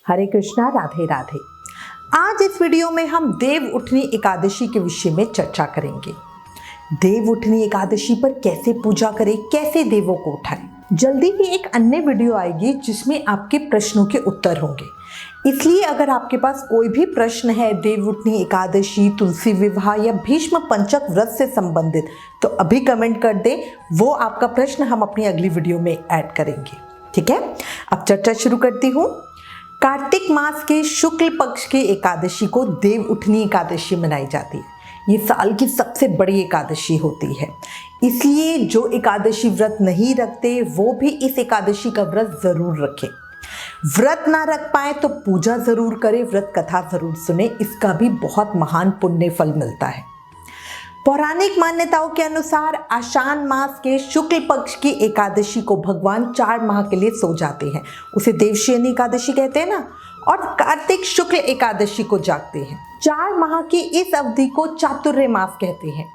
हरे कृष्णा, राधे राधे। आज इस वीडियो में हम देव उठनी एकादशी के विषय में चर्चा करेंगे। देव उठनी एकादशी पर कैसे पूजा करें, कैसे देवों को उठाएं। जल्दी ही एक अन्य वीडियो आएगी जिसमें आपके प्रश्नों के उत्तर होंगे। इसलिए अगर आपके पास कोई भी प्रश्न है देव उठनी एकादशी, तुलसी विवाह या भीष्म पंचक व्रत से संबंधित, तो अभी कमेंट कर दें। वो आपका प्रश्न हम अपनी अगली वीडियो में ऐड करेंगे। ठीक है, अब चर्चा शुरू करती हूँ। कार्तिक मास के शुक्ल पक्ष की एकादशी को देव उठनी एकादशी मनाई जाती है। ये साल की सबसे बड़ी एकादशी होती है, इसलिए जो एकादशी व्रत नहीं रखते वो भी इस एकादशी का व्रत जरूर रखें। व्रत ना रख पाए तो पूजा जरूर करें, व्रत कथा जरूर सुने, इसका भी बहुत महान पुण्य फल मिलता है। पौराणिक मान्यताओं के अनुसार आषाढ़ मास के शुक्ल पक्ष की एकादशी को भगवान 4 माह के लिए सो जाते हैं, उसे देवशयनी एकादशी कहते हैं ना, और कार्तिक शुक्ल एकादशी को जागते हैं। 4 माह की इस अवधि को चातुर्य मास कहते हैं।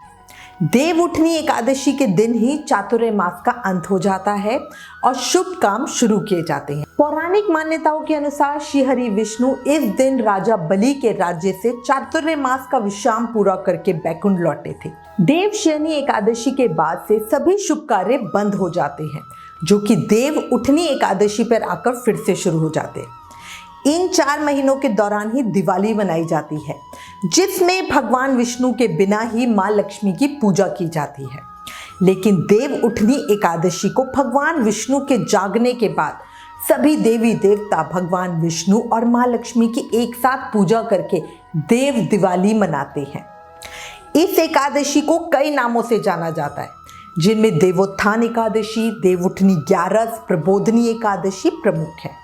देव उठनी एकादशी के दिन ही चातुर्य मास का अंत हो जाता है और शुभ काम शुरू किए जाते हैं। पौराणिक मान्यताओं के अनुसार श्रीहरि विष्णु इस दिन राजा बलि के राज्य से चातुर्य मास का विश्राम पूरा करके बैकुंठ लौटे थे। देवशयनी एकादशी के बाद से सभी शुभ कार्य बंद हो जाते हैं, जो कि देव उठनी एकादशी पर आकर फिर से शुरू हो जाते हैं। इन 4 महीनों के दौरान ही दिवाली मनाई जाती है, जिसमें भगवान विष्णु के बिना ही माँ लक्ष्मी की पूजा की जाती है। लेकिन देव उठनी एकादशी को भगवान विष्णु के जागने के बाद सभी देवी देवता भगवान विष्णु और माँ लक्ष्मी की एक साथ पूजा करके देव दिवाली मनाते हैं। इस एकादशी को कई नामों से जाना जाता है, जिनमें देवोत्थान एकादशी, देव उठनी 11, प्रबोधनी एकादशी प्रमुख है।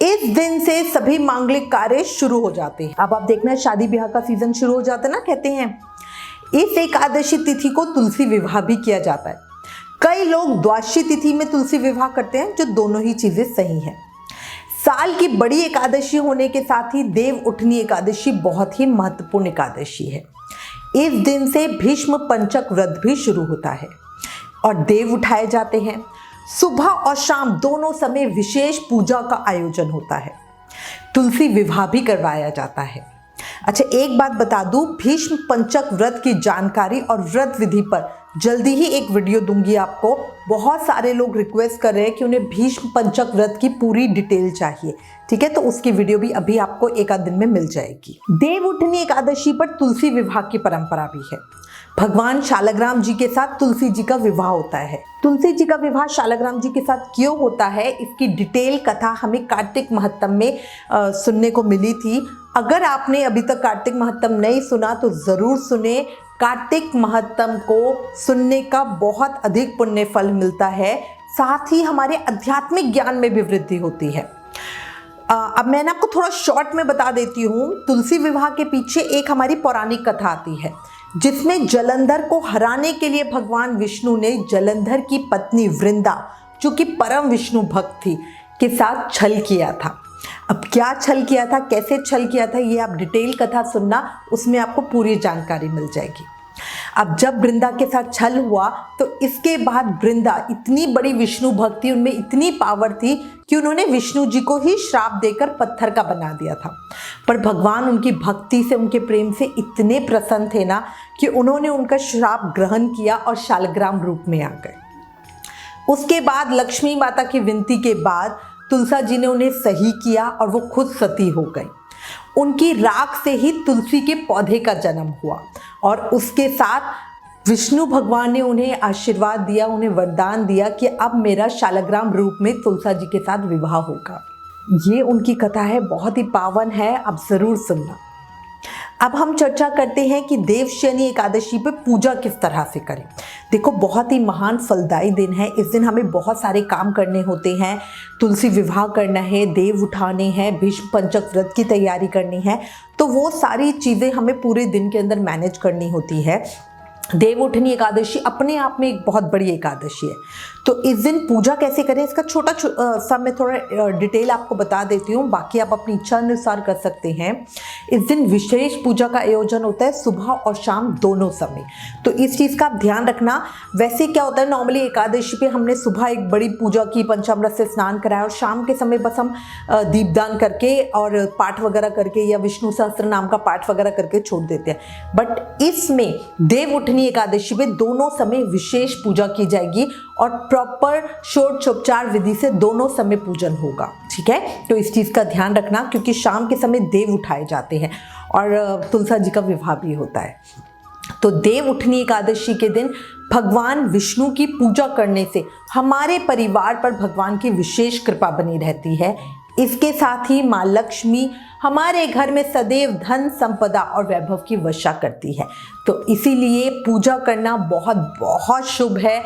इस दिन से सभी मांगलिक कार्य शुरू हो जाते हैं। अब आप देखना, शादी ब्याह का सीजन शुरू हो जाता है ना, कहते हैं। इस एकादशी तिथि को तुलसी विवाह भी किया जाता है। कई लोग द्वादशी तिथि में तुलसी विवाह करते हैं, जो दोनों ही चीजें सही हैं। साल की बड़ी एकादशी होने के साथ ही देव उठनी एकादशी बहुत ही महत्वपूर्ण एकादशी है। इस दिन से भीष्म पंचक व्रत भी शुरू होता है और देव उठाए जाते हैं। सुबह और शाम दोनों समय विशेष पूजा का आयोजन होता है। तुलसी विवाह भी करवाया जाता है। अच्छा, एक बात बता दूं, भीष्म पंचक व्रत की जानकारी और व्रत विधि पर जल्दी ही एक वीडियो दूंगी आपको। बहुत सारे लोग रिक्वेस्ट कर रहे हैं कि उन्हें भीष्म पंचक व्रत की पूरी डिटेल चाहिए। ठीक है, तो उसकी वीडियो भी अभी आपको एक आध दिन में मिल जाएगी। देव उठनी एकादशी पर तुलसी विवाह की परंपरा भी है। भगवान शालग्राम जी के साथ तुलसी जी का विवाह होता है। तुलसी जी का विवाह शालग्राम जी के साथ क्यों होता है, इसकी डिटेल कथा हमें कार्तिक महत्तम में सुनने को मिली थी। अगर आपने अभी तक कार्तिक महत्तम नहीं सुना तो ज़रूर सुने। कार्तिक महत्तम को सुनने का बहुत अधिक पुण्य फल मिलता है, साथ ही हमारे आध्यात्मिक ज्ञान में भी वृद्धि होती है। अब मैंने आपको थोड़ा शॉर्ट में बता देती हूँ। तुलसी विवाह के पीछे एक हमारी पौराणिक कथा आती है, जिसमें जलंधर को हराने के लिए भगवान विष्णु ने जलंधर की पत्नी वृंदा, जो कि परम विष्णु भक्त थी, के साथ छल किया था। अब क्या छल किया था, कैसे छल किया था, ये आप डिटेल कथा सुनना, उसमें आपको पूरी जानकारी मिल जाएगी। अब जब वृंदा के साथ छल हुआ तो इसके बाद वृंदा इतनी बड़ी विष्णु भक्त थी, उनमें इतनी पावर थी कि उन्होंने विष्णु जी को ही श्राप देकर पत्थर का बना दिया था। पर भगवान उनकी भक्ति से, उनके प्रेम से इतने प्रसन्न थे ना कि उन्होंने उनका श्राप ग्रहण किया और शालग्राम रूप में आ गए। उसके बाद लक्ष्मी माता की विनती के बाद तुलसा जी ने उन्हें सही किया और वो खुद सती हो गई। उनकी राख से ही तुलसी के पौधे का जन्म हुआ और उसके साथ विष्णु भगवान ने उन्हें आशीर्वाद दिया, उन्हें वरदान दिया कि अब मेरा शालग्राम रूप में तुलसा जी के साथ विवाह होगा। ये उनकी कथा है, बहुत ही पावन है, अब ज़रूर सुनना। अब हम चर्चा करते हैं कि देवशयनी एकादशी पे पूजा किस तरह से करें। देखो, बहुत ही महान फलदायी दिन है। इस दिन हमें बहुत सारे काम करने होते हैं। तुलसी विवाह करना है, देव उठाने हैं, भीष्म पंचक व्रत की तैयारी करनी है, तो वो सारी चीज़ें हमें पूरे दिन के अंदर मैनेज करनी होती है। देवउठनी एकादशी अपने आप में एक बहुत बड़ी एकादशी है। तो इस दिन पूजा कैसे करें, इसका छोटा सा मैं थोड़ा डिटेल आपको बता देती हूँ, बाकी आप अपनी इच्छा अनुसार कर सकते हैं। इस दिन विशेष पूजा का आयोजन होता है सुबह और शाम दोनों समय, तो इस चीज़ का आप ध्यान रखना। वैसे क्या होता है, नॉर्मली एकादशी पे हमने सुबह एक बड़ी पूजा की, पंचामृत से स्नान कराया, और शाम के समय बस हम दीपदान करके और पाठ वगैरह करके या विष्णु सहस्त्र नाम का पाठ वगैरह करके छोड़ देते हैं। बट इसमें देवउठनी एकादशी पे दोनों समय विशेष पूजा की जाएगी और प्रॉपर षोडशोपचार विधि से दोनों समय पूजन होगा। ठीक है, तो इस चीज़ का ध्यान रखना, क्योंकि शाम के समय देव उठाए जाते हैं और तुलसा जी का विवाह भी होता है। तो देवउठनी एकादशी के दिन भगवान विष्णु की पूजा करने से हमारे परिवार पर भगवान की विशेष कृपा बनी रहती है। इसके साथ ही माँ लक्ष्मी हमारे घर में सदैव धन संपदा और वैभव की वर्षा करती है। तो इसीलिए पूजा करना बहुत बहुत शुभ है।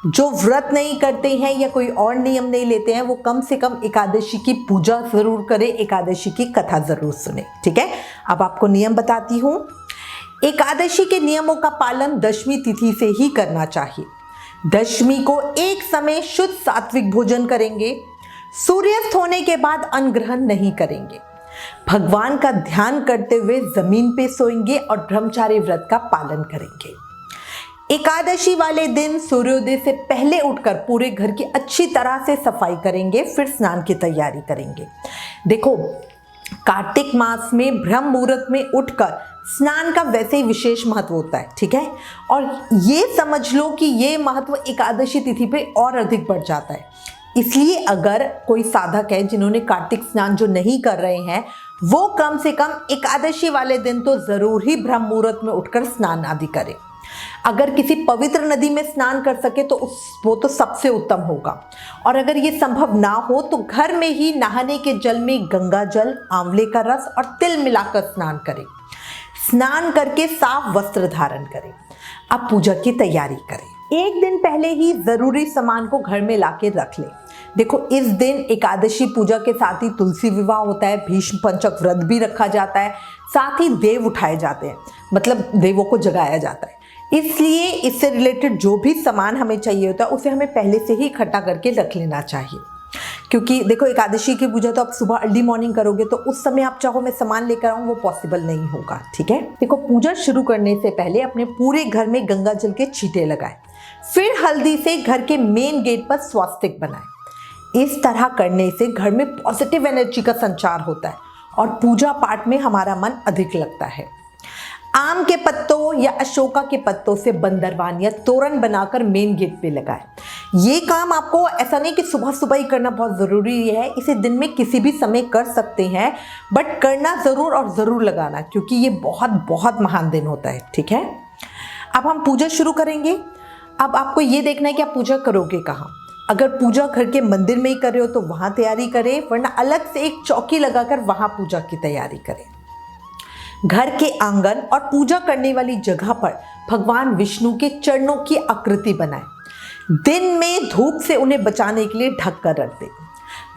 जो व्रत नहीं करते हैं या कोई और नियम नहीं लेते हैं, वो कम से कम एकादशी की पूजा जरूर करें, एकादशी की कथा जरूर सुने। ठीक है, अब आपको नियम बताती हूँ। एकादशी के नियमों का पालन दशमी तिथि से ही करना चाहिए। दशमी को एक समय शुद्ध सात्विक भोजन करेंगे। सूर्यास्त होने के बाद अन्न ग्रहण नहीं करेंगे। भगवान का ध्यान करते हुए जमीन पे सोएंगे और ब्रह्मचारी व्रत का पालन करेंगे। एकादशी वाले दिन सूर्योदय से पहले उठकर पूरे घर की अच्छी तरह से सफाई करेंगे, फिर स्नान की तैयारी करेंगे। देखो, कार्तिक मास में ब्रह्म मुहूर्त में उठकर स्नान का वैसे ही विशेष महत्व होता है। ठीक है, और ये समझ लो कि ये महत्व एकादशी तिथि पे और अधिक बढ़ जाता है। इसलिए अगर कोई साधक है जिन्होंने कार्तिक स्नान जो नहीं कर रहे हैं, वो कम से कम एकादशी वाले दिन तो जरूर ही ब्रह्म मुहूर्त में उठकर स्नान आदि करें। अगर किसी पवित्र नदी में स्नान कर सके तो वो तो सबसे उत्तम होगा। और अगर ये संभव ना हो तो घर में ही नहाने के जल में गंगा जल, आंवले का रस और तिल मिलाकर स्नान करें। स्नान करके साफ वस्त्र धारण करें। अब पूजा की तैयारी करें। एक दिन पहले ही जरूरी सामान को घर में लाके रख लें। देखो, इस दिन एकादशी पूजा के साथ ही तुलसी विवाह होता है, भीष्म पंचक व्रत भी रखा जाता है, साथ ही देव उठाए जाते हैं, मतलब देवों को जगाया जाता है। इसलिए इससे रिलेटेड जो भी सामान हमें चाहिए होता है उसे हमें पहले से ही इकट्ठा करके रख लेना चाहिए। क्योंकि देखो, एकादशी की पूजा तो आप सुबह अर्ली मॉर्निंग करोगे, तो उस समय आप चाहो मैं सामान लेकर आऊँ, वो पॉसिबल नहीं होगा। ठीक है, देखो, पूजा शुरू करने से पहले अपने पूरे घर में गंगा जल के छींटे लगाएं, फिर हल्दी से घर के मेन गेट पर स्वास्तिक बनाएं। इस तरह करने से घर में पॉजिटिव एनर्जी का संचार होता है और पूजा पाठ में हमारा मन अधिक लगता है। आम के पत्तों या अशोका के पत्तों से बंदरवान या तोरण बनाकर मेन गेट पे लगाएं। ये काम आपको ऐसा नहीं कि सुबह सुबह ही करना बहुत ज़रूरी है, इसे दिन में किसी भी समय कर सकते हैं, बट करना ज़रूर और ज़रूर लगाना, क्योंकि ये बहुत बहुत महान दिन होता है। ठीक है, अब हम पूजा शुरू करेंगे। अब आपको ये देखना है कि आप पूजा करोगे कहाँ। अगर पूजा घर के मंदिर में ही कर रहे हो तो वहाँ तैयारी करें, वरना अलग से एक चौकी लगाकर वहाँ पूजा की तैयारी करें। घर के आंगन और पूजा करने वाली जगह पर भगवान विष्णु के चरणों की आकृति बनाएं। दिन में धूप से उन्हें बचाने के लिए ढक कर रख दें।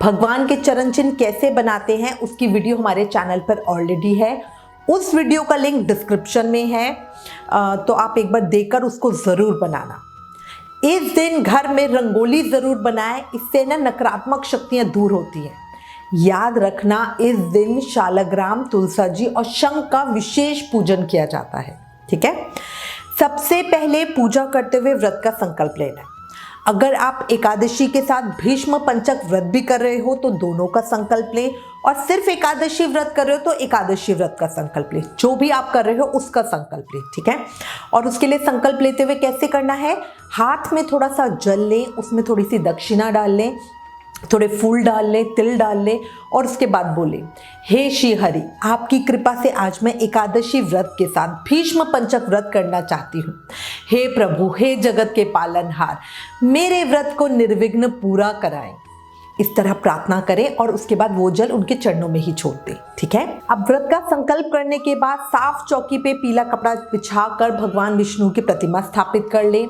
भगवान के चरण चिन्ह कैसे बनाते हैं उसकी वीडियो हमारे चैनल पर ऑलरेडी है, उस वीडियो का लिंक डिस्क्रिप्शन में है, तो आप एक बार देखकर उसको ज़रूर बनाना। इस दिन घर में रंगोली ज़रूर बनाएं, इससे ना नकारात्मक शक्तियाँ दूर होती हैं। याद रखना, इस दिन शालग्राम, तुलसा जी और शंख का विशेष पूजन किया जाता है। ठीक है, सबसे पहले पूजा करते हुए व्रत का संकल्प लेना है। अगर आप एकादशी के साथ भीष्म पंचक व्रत भी कर रहे हो तो दोनों का संकल्प लें, और सिर्फ एकादशी व्रत कर रहे हो तो एकादशी व्रत का संकल्प लें। जो भी आप कर रहे हो उसका संकल्प लें। ठीक है, और उसके लिए संकल्प लेते हुए कैसे करना है, हाथ में थोड़ा सा जल लें, उसमें थोड़ी सी दक्षिणा डाल लें, थोड़े फूल डाल लें, तिल डाल लें, और उसके बाद बोले, हे श्री हरि, आपकी कृपा से आज मैं एकादशी व्रत के साथ भीष्म पंचक व्रत करना चाहती हूँ। हे प्रभु, हे जगत के पालनहार, मेरे व्रत को निर्विघ्न पूरा कराएं। इस तरह प्रार्थना करें और उसके बाद वो जल उनके चरणों में ही छोड़ दें। ठीक है, अब व्रत का संकल्प करने के बाद साफ चौकी पे पीला कपड़ा बिछाकर भगवान विष्णु की प्रतिमा स्थापित कर लें।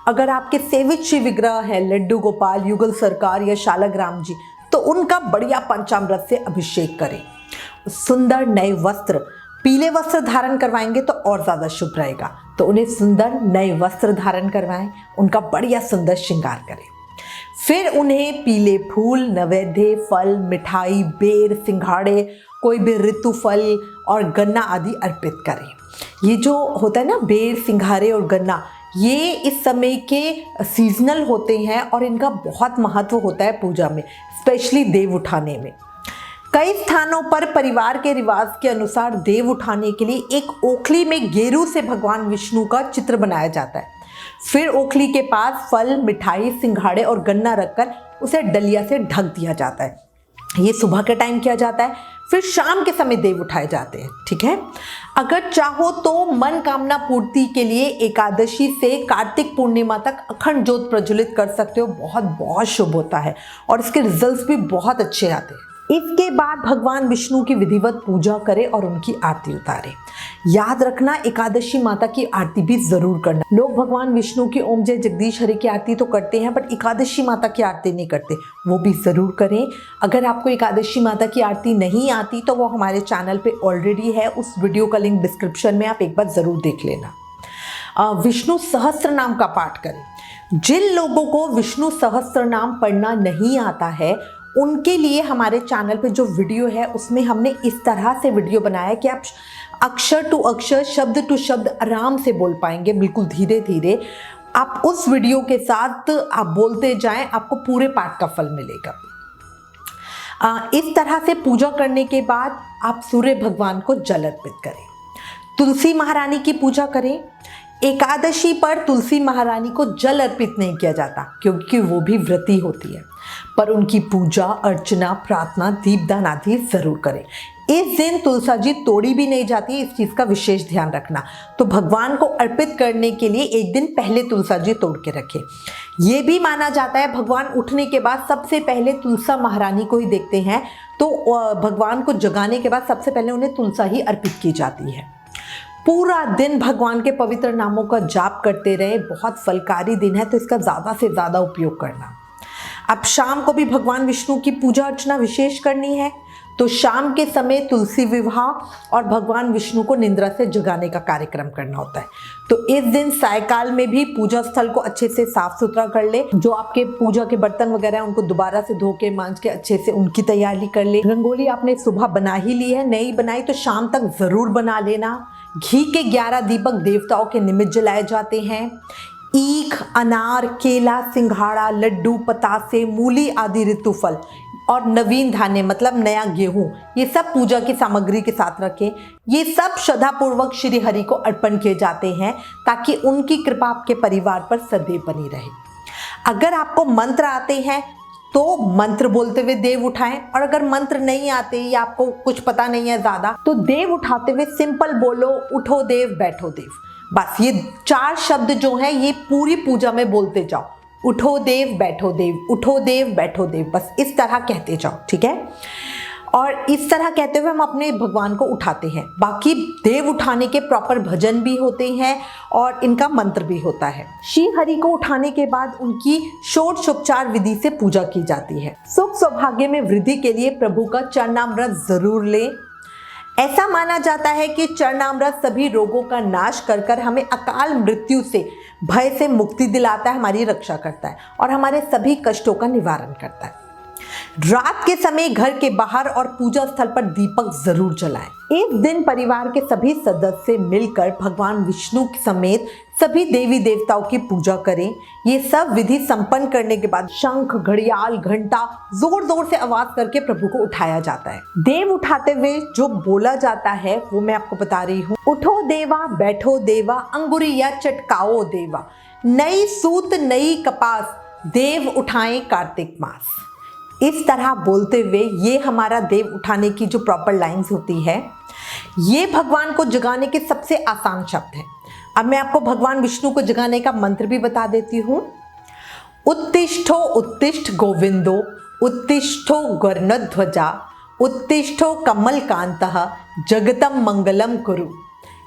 अगर आपके सेवित श्री विग्रह है, लड्डू गोपाल, युगल सरकार या शालग्राम जी, तो उनका बढ़िया पंचामृत से अभिषेक करें। सुंदर नए वस्त्र, पीले वस्त्र धारण करवाएंगे तो और ज़्यादा शुभ रहेगा। तो उन्हें सुंदर नए वस्त्र धारण करवाएं, उनका बढ़िया सुंदर श्रृंगार करें। फिर उन्हें पीले फूल, नैवेद्य, फल, मिठाई, बेर, सिंघाड़े, कोई भी ऋतु फल और गन्ना आदि अर्पित करें। ये जो होता है ना बेर, सिंघाड़े और गन्ना, ये इस समय के सीजनल होते हैं और इनका बहुत महत्व होता है पूजा में, स्पेशली देव उठाने में। कई स्थानों पर परिवार के रिवाज के अनुसार देव उठाने के लिए एक ओखली में गेरू से भगवान विष्णु का चित्र बनाया जाता है। फिर ओखली के पास फल, मिठाई, सिंघाड़े और गन्ना रखकर उसे डलिया से ढक दिया जाता है। ये सुबह के टाइम किया जाता है। फिर शाम के समय देव उठाए जाते हैं। ठीक है, अगर चाहो तो मनोकामना पूर्ति के लिए एकादशी से कार्तिक पूर्णिमा तक अखंड ज्योत प्रज्वलित कर सकते हो। बहुत बहुत शुभ होता है और इसके रिजल्ट्स भी बहुत अच्छे आते हैं। इसके बाद भगवान विष्णु की विधिवत पूजा करें और उनकी आरती उतारें। याद रखना, एकादशी माता की आरती भी जरूर करना। लोग भगवान विष्णु की ओम जय जगदीश हरि की आरती तो करते हैं, बट एकादशी माता की आरती नहीं करते, वो भी जरूर करें। अगर आपको एकादशी माता की आरती नहीं आती तो वो हमारे चैनल पे ऑलरेडी है, उस वीडियो का लिंक डिस्क्रिप्शन में, आप एक बार जरूर देख लेना। विष्णु सहस्त्र नाम का पाठ करें। जिन लोगों को विष्णु सहस्त्र नाम पढ़ना नहीं आता है उनके लिए हमारे चैनल पे जो वीडियो है उसमें हमने इस तरह से वीडियो बनाया है कि आप अक्षर टू अक्षर, शब्द टू शब्द आराम से बोल पाएंगे, बिल्कुल धीरे धीरे। आप उस वीडियो के साथ आप बोलते जाएं, आपको पूरे पाठ का फल मिलेगा। इस तरह से पूजा करने के बाद आप सूर्य भगवान को जल अर्पित करें। तुलसी महारानी की पूजा करें। एकादशी पर तुलसी महारानी को जल अर्पित नहीं किया जाता क्योंकि वो भी व्रती होती है, पर उनकी पूजा अर्चना, प्रार्थना, दीपदान आदि जरूर करें। इस दिन तुलसा जी तोड़ी भी नहीं जाती, इस चीज़ का विशेष ध्यान रखना। तो भगवान को अर्पित करने के लिए एक दिन पहले तुलसा जी तोड़ के रखें। ये भी माना जाता है भगवान उठने के बाद सबसे पहले तुलसा महारानी को ही देखते हैं, तो भगवान को जगाने के बाद सबसे पहले उन्हें तुलसा ही अर्पित की जाती है। पूरा दिन भगवान के पवित्र नामों का जाप करते रहे। बहुत फलकारी दिन है, तो इसका ज़्यादा से ज़्यादा उपयोग करना। अब शाम को भी भगवान विष्णु की पूजा अर्चना विशेष करनी है, तो शाम के समय तुलसी विवाह और भगवान विष्णु को निद्रा से जगाने का कार्यक्रम करना होता है। तो इस दिन सायकाल में भी पूजा स्थल को अच्छे से साफ सुथरा कर ले। जो आपके पूजा के बर्तन वगैरह हैं उनको दोबारा से धो के मांज के अच्छे से उनकी तैयारी कर ले। रंगोली आपने सुबह बना ही ली है, नहीं बनाई तो शाम तक जरूर बना लेना। घी के 11 दीपक देवताओं के निमित्त जलाए जाते हैं। ईख, अनार, केला, सिंघाड़ा, लड्डू, पतासे, मूली आदि ऋतु फल और नवीन धान्य मतलब नया गेहूं, ये सब पूजा की सामग्री के साथ रखें। ये सब श्रद्धापूर्वक श्री हरि को अर्पण किए जाते हैं ताकि उनकी कृपा आपके परिवार पर सदैव बनी रहे। अगर आपको मंत्र आते हैं तो मंत्र बोलते हुए देव उठाएं, और अगर मंत्र नहीं आते या आपको कुछ पता नहीं है ज़्यादा, तो देव उठाते हुए सिंपल बोलो, उठो देव बैठो देव। बस ये 4 शब्द जो हैं ये पूरी पूजा में बोलते जाओ। उठो देव बैठो देव, उठो देव बैठो देव, बस इस तरह कहते जाओ। ठीक है, और इस तरह कहते हुए हम अपने भगवान को उठाते हैं। बाकी देव उठाने के प्रॉपर भजन भी होते हैं और इनका मंत्र भी होता है। श्री हरि को उठाने के बाद उनकी षोडशोपचार विधि से पूजा की जाती है। सुख सौभाग्य में वृद्धि के लिए प्रभु का चरणामृत जरूर लें। ऐसा माना जाता है कि चरणामृत सभी रोगों का नाश कर हमें अकाल मृत्यु से, भय से मुक्ति दिलाता है, हमारी रक्षा करता है और हमारे सभी कष्टों का निवारण करता है। रात के समय घर के बाहर और पूजा स्थल पर दीपक जरूर जलाएं। एक दिन परिवार के सभी सदस्य मिलकर भगवान विष्णु समेत सभी देवी देवताओं की पूजा करें। ये सब विधि संपन्न करने के बाद शंख, घड़ियाल, घंटा जोर जोर से आवाज करके प्रभु को उठाया जाता है। देव उठाते हुए जो बोला जाता है वो मैं आपको बता रही हूँ। उठो देवा बैठो देवा, अंगुरिया चटकाओ देवा, नई सूत नई कपास, देव उठाएं कार्तिक मास। इस तरह बोलते हुए ये हमारा देव उठाने की जो प्रॉपर लाइंस होती है, ये भगवान को जगाने के सबसे आसान शब्द है। अब मैं आपको भगवान विष्णु को जगाने का मंत्र भी बता देती हूँ। उत्तिष्ठो उत्तिष्ठ गोविंदो, उत्तिष्ठो गरुणध्वजा, उत्तिष्ठो कमलकांतः, जगतम मंगलम कुरु।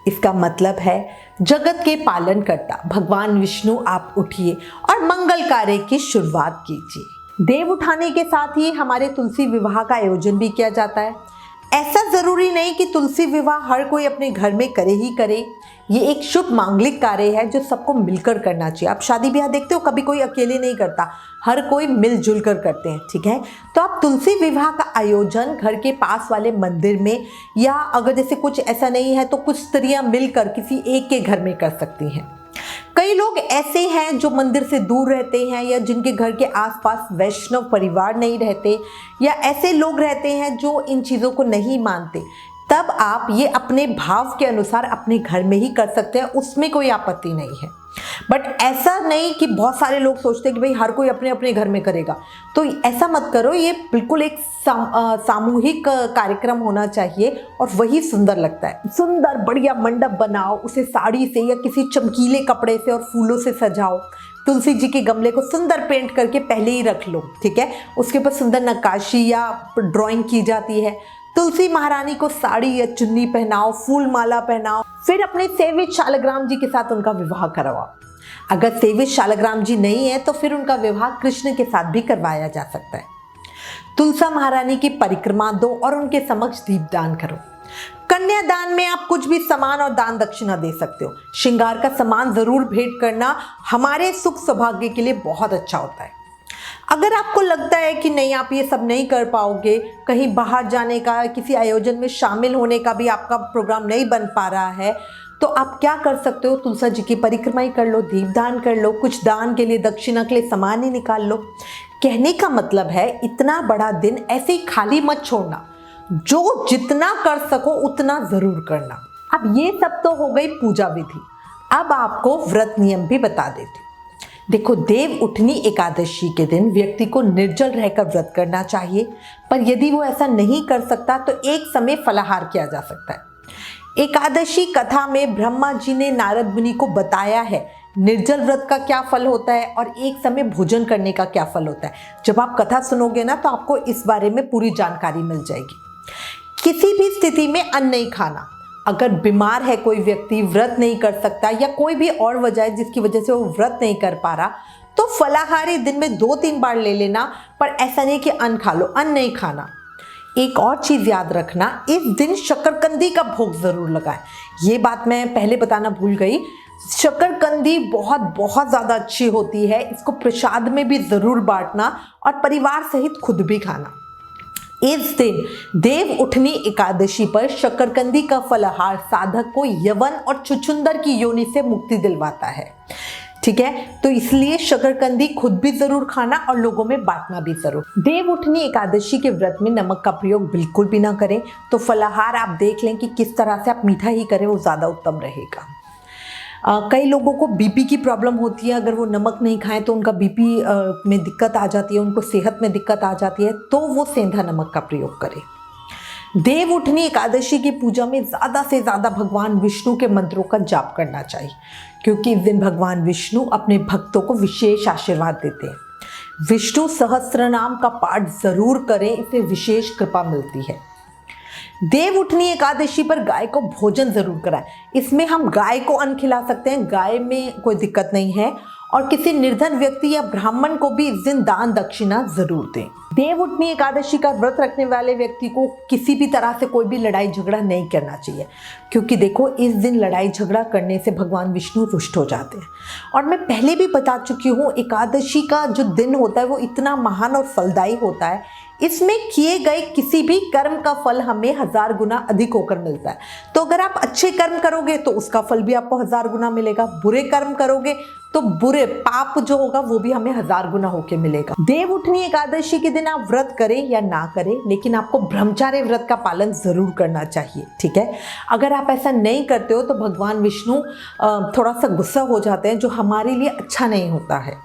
इसका मतलब है जगत के पालन करता भगवान विष्णु आप उठिए और मंगल कार्य की शुरुआत कीजिए। देव उठाने के साथ ही हमारे तुलसी विवाह का आयोजन भी किया जाता है। ऐसा जरूरी नहीं कि तुलसी विवाह हर कोई अपने घर में करे ही करे। ये एक शुभ मांगलिक कार्य है जो सबको मिलकर करना चाहिए। आप शादी ब्याह देखते हो, कभी कोई अकेले नहीं करता, हर कोई मिलजुल कर करते हैं, ठीक है। तो आप तुलसी विवाह का आयोजन घर के पास वाले मंदिर में, या अगर जैसे कुछ ऐसा नहीं है तो कुछ स्त्रियां मिलकर किसी एक के घर में कर सकती हैं। कई लोग ऐसे हैं जो मंदिर से दूर रहते हैं, या जिनके घर के आसपास वैष्णव परिवार नहीं रहते, या ऐसे लोग रहते हैं जो इन चीज़ों को नहीं मानते। तब आप ये अपने भाव के अनुसार अपने घर में ही कर सकते हैं, उसमें कोई आपत्ति नहीं है। बट ऐसा नहीं कि बहुत सारे लोग सोचते हैं कि भाई हर कोई अपने अपने घर में करेगा, तो ऐसा मत करो। ये बिल्कुल एक सामूहिक कार्यक्रम होना चाहिए और वही सुंदर लगता है। सुंदर बढ़िया मंडप बनाओ, उसे साड़ी से या किसी चमकीले कपड़े से और फूलों से सजाओ। तुलसी जी के गमले को सुंदर पेंट करके पहले ही रख लो, ठीक है। उसके ऊपर सुंदर नक्काशी या ड्राइंग की जाती है। तुलसी महारानी को साड़ी या चुन्नी पहनाओ, फूल माला पहनाओ, फिर अपने सेवित शालग्राम जी के साथ उनका विवाह करवाओ। अगर सेवित शालग्राम जी नहीं है तो फिर उनका विवाह कृष्ण के साथ भी करवाया जा सकता है। तुलसा महारानी की परिक्रमा दो और उनके समक्ष दीपदान करो। कन्यादान में आप कुछ भी सामान और दान दक्षिणा दे सकते हो। श्रृंगार का सामान जरूर भेंट करना हमारे सुख सौभाग्य के लिए बहुत अच्छा होता है। अगर आपको लगता है कि नहीं, आप ये सब नहीं कर पाओगे, कहीं बाहर जाने का, किसी आयोजन में शामिल होने का भी आपका प्रोग्राम नहीं बन पा रहा है, तो आप क्या कर सकते हो, तुलसा जी की परिक्रमा ही कर लो, दीपदान कर लो, कुछ दान के लिए, दक्षिणा के लिए सामान ही निकाल लो। कहने का मतलब है इतना बड़ा दिन ऐसे ही खाली मत छोड़ना, जो जितना कर सको उतना जरूर करना। अब ये सब तो हो गई पूजा विधि। अब आपको व्रत नियम भी बता देती हूँ। देखो, देव उठनी एकादशी के दिन व्यक्ति को निर्जल रहकर व्रत करना चाहिए, पर यदि वो ऐसा नहीं कर सकता तो एक समय फलाहार किया जा सकता है। एकादशी कथा में ब्रह्मा जी ने नारद मुनि को बताया है निर्जल व्रत का क्या फल होता है और एक समय भोजन करने का क्या फल होता है। जब आप कथा सुनोगे ना तो आपको इस बारे में पूरी जानकारी मिल जाएगी। किसी भी स्थिति में अन्न नहीं खाना। अगर बीमार है कोई व्यक्ति, व्रत नहीं कर सकता, या कोई भी और वजह है जिसकी वजह से वो व्रत नहीं कर पा रहा, तो फलाहारी दिन में 2-3 बार ले लेना, पर ऐसा नहीं कि अन्न खा लो, अन्न नहीं खाना। एक और चीज़ याद रखना, इस दिन शकरकंदी का भोग जरूर लगाएं। ये बात मैं पहले बताना भूल गई। शकरकंदी बहुत बहुत ज़्यादा अच्छी होती है, इसको प्रसाद में भी ज़रूर बांटना और परिवार सहित खुद भी खाना। इस दिन देव उठनी एकादशी पर शकरकंदी का फलाहार साधक को यवन और छुछुंदर की योनि से मुक्ति दिलवाता है, ठीक है। तो इसलिए शकरकंदी खुद भी जरूर खाना और लोगों में बांटना भी जरूर। देव उठनी एकादशी के व्रत में नमक का प्रयोग बिल्कुल भी ना करें। तो फलाहार आप देख लें कि किस तरह से आप मीठा ही करें, वो ज़्यादा उत्तम रहेगा। कई लोगों को बीपी की प्रॉब्लम होती है, अगर वो नमक नहीं खाएं तो उनका बीपी में दिक्कत आ जाती है, उनको सेहत में दिक्कत आ जाती है, तो वो सेंधा नमक का प्रयोग करें। देव उठनी एकादशी की पूजा में ज़्यादा से ज़्यादा भगवान विष्णु के मंत्रों का जाप करना चाहिए, क्योंकि इस दिन भगवान विष्णु अपने भक्तों को विशेष आशीर्वाद देते हैं। विष्णु सहस्त्र नाम का पाठ जरूर करें, इससे विशेष कृपा मिलती है। देव उठनी एकादशी पर गाय को भोजन जरूर कराएं। इसमें हम गाय को अन्न खिला सकते हैं, गाय में कोई दिक्कत नहीं है। और किसी निर्धन व्यक्ति या ब्राह्मण को भी इस दिन दान दक्षिणा जरूर दें। देव उठनी एकादशी का व्रत रखने वाले व्यक्ति को किसी भी तरह से कोई भी लड़ाई झगड़ा नहीं करना चाहिए, क्योंकि देखो इस दिन लड़ाई झगड़ा करने से भगवान विष्णु रुष्ट हो जाते हैं। और मैं पहले भी बता चुकी हूँ, एकादशी का जो दिन होता है वो इतना महान और फलदायी होता है। इसमें किए गए किसी भी कर्म का फल हमें 1000 गुना अधिक होकर मिलता है। तो अगर आप अच्छे कर्म करोगे तो उसका फल भी आपको 1000 गुना मिलेगा, बुरे कर्म करोगे तो बुरे पाप जो होगा वो भी हमें 1000 गुना होके मिलेगा। देव उठनी एकादशी के दिन आप व्रत करें या ना करें, लेकिन आपको ब्रह्मचार्य व्रत का पालन जरूर करना चाहिए, ठीक है। अगर आप ऐसा नहीं करते हो तो भगवान विष्णु थोड़ा सा गुस्सा हो जाते हैं, जो हमारे लिए अच्छा नहीं होता है।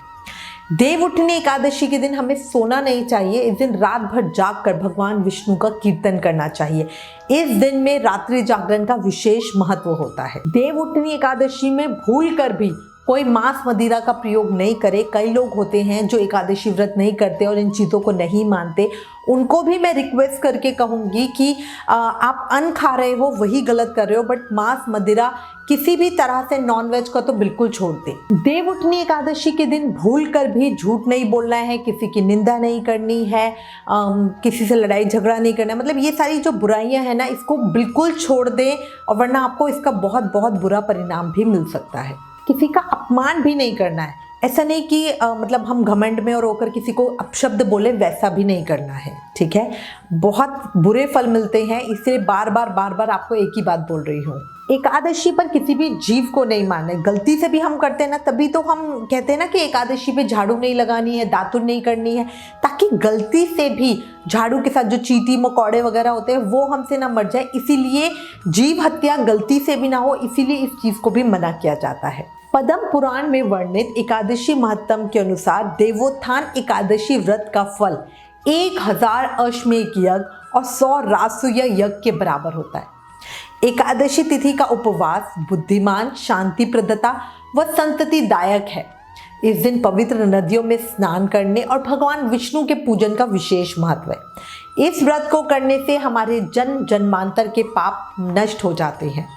देव उठनी एकादशी के दिन हमें सोना नहीं चाहिए। इस दिन रात भर जाग कर भगवान विष्णु का कीर्तन करना चाहिए। इस दिन में रात्रि जागरण का विशेष महत्व होता है। देव उठनी एकादशी में भूल कर भी कोई मांस मदिरा का प्रयोग नहीं करे। कई लोग होते हैं जो एकादशी व्रत नहीं करते और इन चीज़ों को नहीं मानते, उनको भी मैं रिक्वेस्ट करके कहूँगी कि आप अन्न खा रहे हो वही गलत कर रहे हो, बट मांस मदिरा किसी भी तरह से नॉनवेज का तो बिल्कुल छोड़ दें। देवउठनी एकादशी के दिन भूल कर भी झूठ नहीं बोलना है, किसी की निंदा नहीं करनी है, किसी से लड़ाई झगड़ा नहीं करना है। मतलब ये सारी जो बुराइयां हैं ना, इसको बिल्कुल छोड़ दें, और वरना आपको इसका बहुत बहुत बुरा परिणाम भी मिल सकता है। किसी का अपमान भी नहीं करना है। ऐसा नहीं कि मतलब हम घमंड में और होकर किसी को अपशब्द बोले, वैसा भी नहीं करना है, ठीक है। बहुत बुरे फल मिलते हैं, इसलिए बार बार आपको एक ही बात बोल रही हूँ। एकादशी पर किसी भी जीव को नहीं मारना है। गलती से भी हम करते हैं ना, तभी तो हम कहते हैं ना कि एकादशी पे झाड़ू नहीं लगानी है, दातुन नहीं करनी है, ताकि गलती से भी झाड़ू के साथ जो चींटी मकोड़े वगैरह होते हैं वो हमसे ना मर जाए। इसीलिए जीव हत्या गलती से भी ना हो, इसीलिए इस चीज़ को भी मना किया जाता है। पद्म पुराण में वर्णित एकादशी महत्तम के अनुसार देवोत्थान एकादशी व्रत का फल 1000 अश्वमेध यज्ञ और 100 राजसूय यज्ञ के बराबर होता है। एकादशी तिथि का उपवास बुद्धिमान, शांति प्रदता व संततिदायक है। इस दिन पवित्र नदियों में स्नान करने और भगवान विष्णु के पूजन का विशेष महत्व है। इस व्रत को करने से हमारे जन्म जन्मांतर के पाप नष्ट हो जाते हैं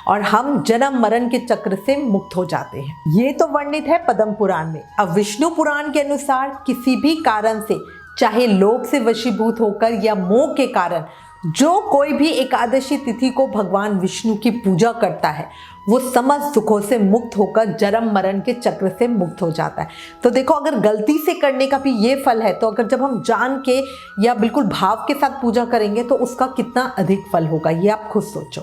और हम जन्म मरण के चक्र से मुक्त हो जाते हैं। ये तो वर्णित है पद्म पुराण में। अब विष्णु पुराण के अनुसार किसी भी कारण से, चाहे लोभ से वशीभूत होकर या मोह के कारण, जो कोई भी एकादशी तिथि को भगवान विष्णु की पूजा करता है वो समस्त दुखों से मुक्त होकर जन्म मरण के चक्र से मुक्त हो जाता है। तो देखो, अगर गलती से करने का भी ये फल है, तो अगर जब हम जान के या बिल्कुल भाव के साथ पूजा करेंगे तो उसका कितना अधिक फल होगा, ये आप खुद सोचो।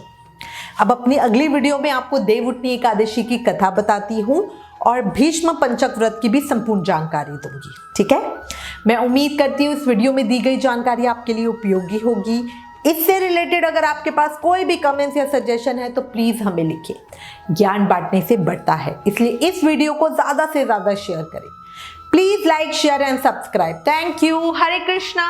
अब अपनी अगली वीडियो में आपको देवउठनी एकादशी की कथा बताती हूँ और भीष्म पंचक व्रत की भी संपूर्ण जानकारी दूंगी, ठीक है। मैं उम्मीद करती हूँ इस वीडियो में दी गई जानकारी आपके लिए उपयोगी होगी। इससे रिलेटेड अगर आपके पास कोई भी कमेंट्स या सजेशन है तो प्लीज़ हमें लिखें। ज्ञान बांटने से बढ़ता है, इसलिए इस वीडियो को ज़्यादा से ज़्यादा शेयर करें। Please like, share and subscribe. Thank you. Hare Krishna.